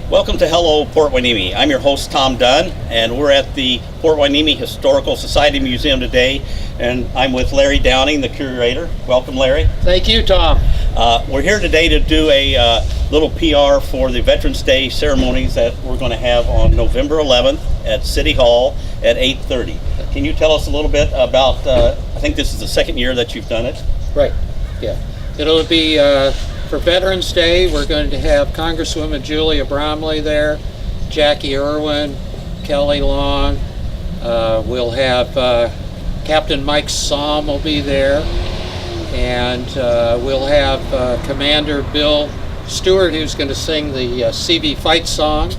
Welcome to Hello Port Hueneme. I'm your host Tom Dunn, and we're at the Port Hueneme Historical Society Museum today, and I'm with Larry Downing, the curator. Welcome, Larry. Thank you, Tom. We're here today to do a little PR for the Veterans Day ceremonies that we're going to have on November 11th at City Hall at 8:30. Can you tell us a little bit about, I think this is the second year that you've done it? Right, yeah. It'll be for Veterans Day. We're going to have Congresswoman Julia Bromley there, Jackie Irwin, Kelly Long. We'll have Captain Mike Somm will be there, and we'll have Commander Bill Stewart, who's going to sing the CV fight song,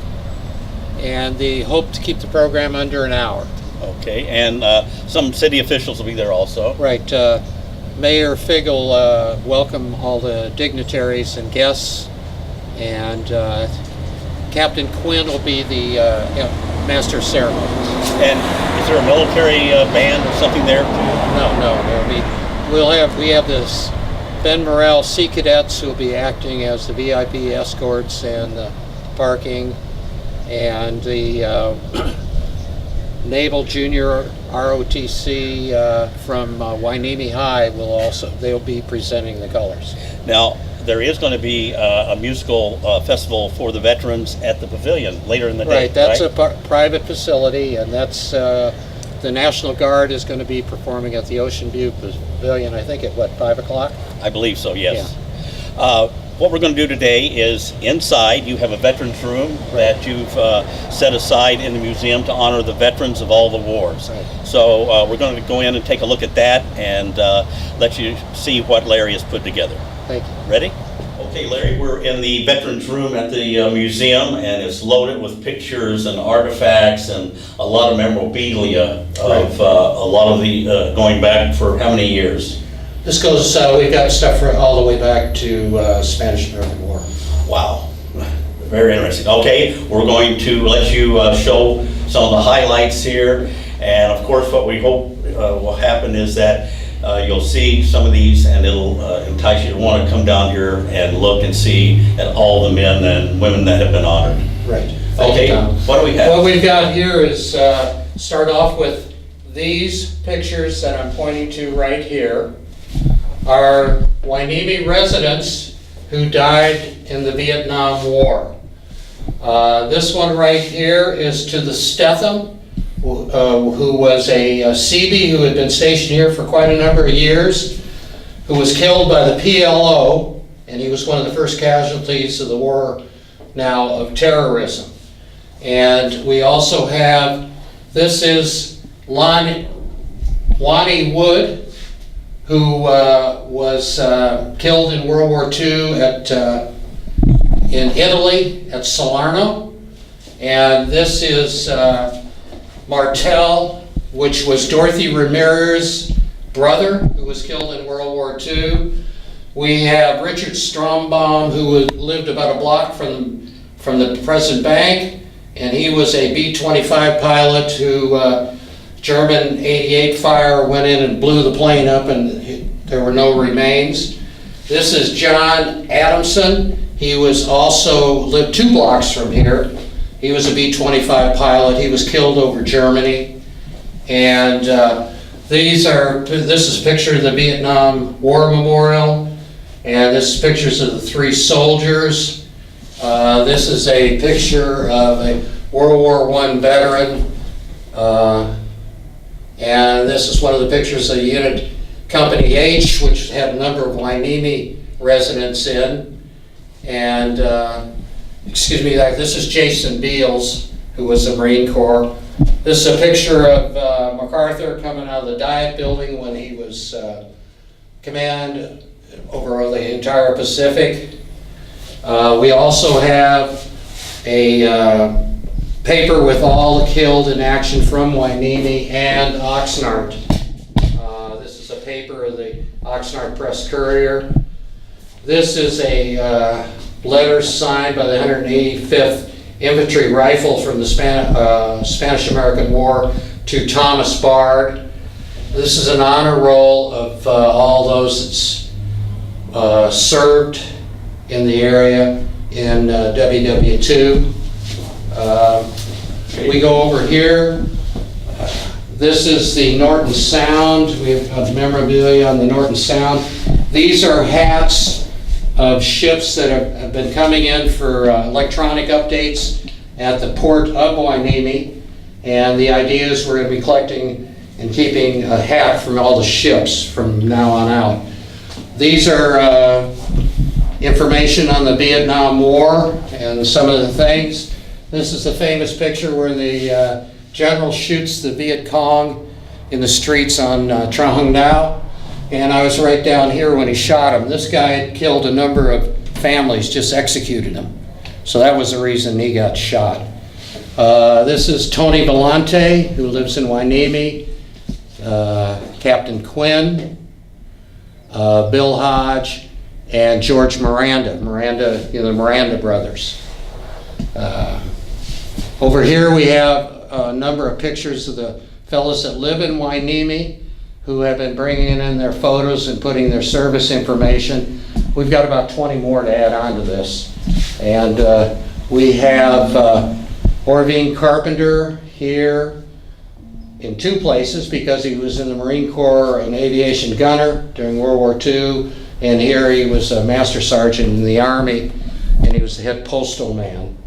and they hope to keep the program under an hour. Okay, and some city officials will be there also. Right. Mayor Figg will welcome all the dignitaries and guests, and Captain Quinn will be the master of ceremonies. And is there a military band or something there too? We have this Ben Morrell Sea Cadets who will be acting as the VIP escorts and the parking, and the Naval Junior ROTC from Hueneme High they'll be presenting the colors. Now, there is going to be a musical festival for the veterans at the pavilion later in the day. Right, that's a private facility, and that's the National Guard is going to be performing at the Ocean View Pavilion, I think at 5 o'clock? I believe so, yes. Yeah. What we're going to do today is inside you have a veterans room that you've set aside in the museum to honor the veterans of all the wars. Right. So we're going to go in and take a look at that and let you see what Larry has put together. Thank you. Ready? Okay, Larry, we're in the veterans room at the museum, and it's loaded with pictures and artifacts and a lot of memorabilia of a lot of the going back for how many years? This goes, we've got stuff all the way back to Spanish-American War. Wow, very interesting. Okay, we're going to let you show some of the highlights here, and of course what we hope will happen is that you'll see some of these and it'll entice you to want to come down here and look and see at all the men and women that have been honored. Right. Okay, what do we have? What we've got here is start off with these pictures that I'm pointing to right here are Hueneme residents who died in the Vietnam War. This one right here is to the Stetham, who was a Seabee who had been stationed here for quite a number of years, who was killed by the PLO, and he was one of the first casualties of the war now of terrorism. And we also have, this is Lonnie Wood, who was killed in World War II in Italy at Salerno. And this is Martel, which was Dorothy Ramirez's brother, who was killed in World War II. We have Richard Strombaum, who lived about a block from the present bank, and he was a B-25 pilot who German 88 fire went in and blew the plane up, and there were no remains. This is John Adamson. He was also lived 2 blocks from here. He was a B-25 pilot. He was killed over Germany. And this is a picture of the Vietnam War Memorial, and this is pictures of the 3 soldiers. This is a picture of a World War I veteran. And this is one of the pictures of Unit Company H, which had a number of Hueneme residents in. And, this is Jason Beals, who was a Marine Corps. This is a picture of MacArthur coming out of the Diet Building when he was command over the entire Pacific. We also have a paper with all the killed in action from Hueneme and Oxnard. This is a paper of the Oxnard Press Courier. This is a letter signed by the 185th Infantry Rifle from the Spanish-American War to Thomas Bard. This is an honor roll of all those that's served in the area. in WW2. We go over here. This is the Norton Sound. We have memorabilia on the Norton Sound. These are hats of ships that have been coming in for electronic updates at the port of Hueneme. And the idea is we're going to be collecting and keeping a hat from all the ships from now on out. These are information on the Vietnam War and some of the things. This is a famous picture where the general shoots the Viet Cong in the streets on Trang Dao. And I was right down here when he shot him. This guy had killed a number of families, just executed them. So that was the reason he got shot. This is Tony Vellante, who lives in Hueneme, Captain Quinn, Bill Hodge, and George Miranda, the Miranda brothers. Over here we have a number of pictures of the fellows that live in Hueneme who have been bringing in their photos and putting their service information. We've got about 20 more to add on to this. And we have Orvine Carpenter here in two places because he was in the Marine Corps, an aviation gunner during World War II, and here he was a master sergeant in the Army, and he was the head postal man.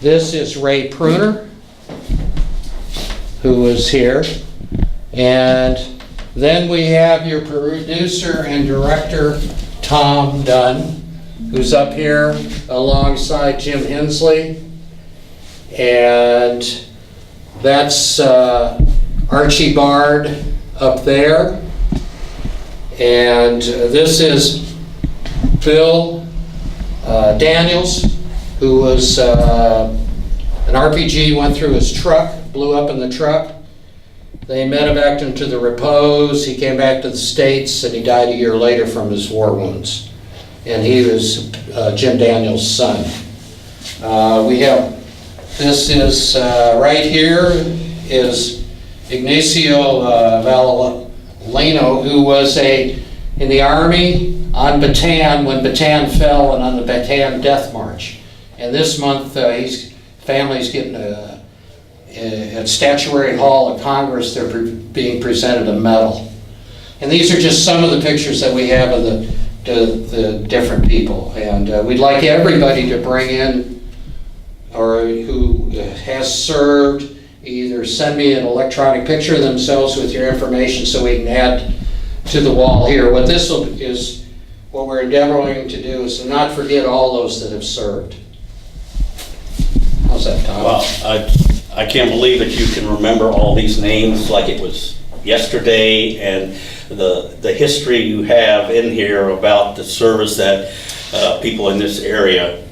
This is Ray Pruner, who was here. And then we have your producer and director, Tom Dunn, who's up here alongside Jim Hensley. And that's Archie Bard up there. And this is Bill Daniels, who was an RPG went through his truck, blew up in the truck. They medevaced him to the repose. He came back to the States and he died a year later from his war wounds. And he was Jim Daniels' son. We have, this is right here is Ignacio Valeno, who was in the Army on Bataan when Bataan fell and on the Bataan Death March. And this month his family's getting at Statuary Hall of Congress, they're being presented a medal. And these are just some of the pictures that we have of the different people. And we'd like everybody to bring in, or who has served, either send me an electronic picture of themselves with your information so we can add to the wall here. What this is, what we're endeavoring to do is to not forget all those that have served. How's that, Tom? Well, I can't believe that you can remember all these names like it was yesterday, and the history you have in here about the service that people in this area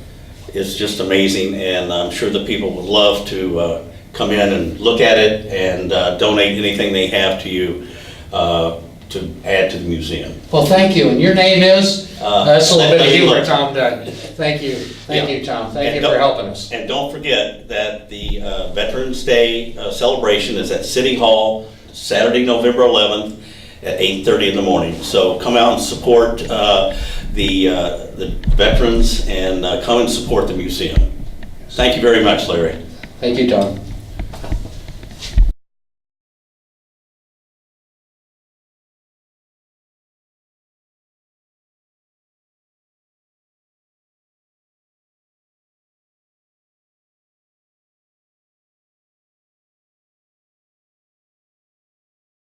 is just amazing, and I'm sure the people would love to come in and look at it and donate anything they have to you to add to the museum. Well, thank you. And your name is? That's a little bit of humor, Tom Dunn. Thank you. Thank you, Tom. Thank you for helping us. And don't forget that the Veterans Day celebration is at City Hall, Saturday, November 11th at 8:30 in the morning. So come out and support the veterans and come and support the museum. Thank you very much, Larry. Thank you, Tom.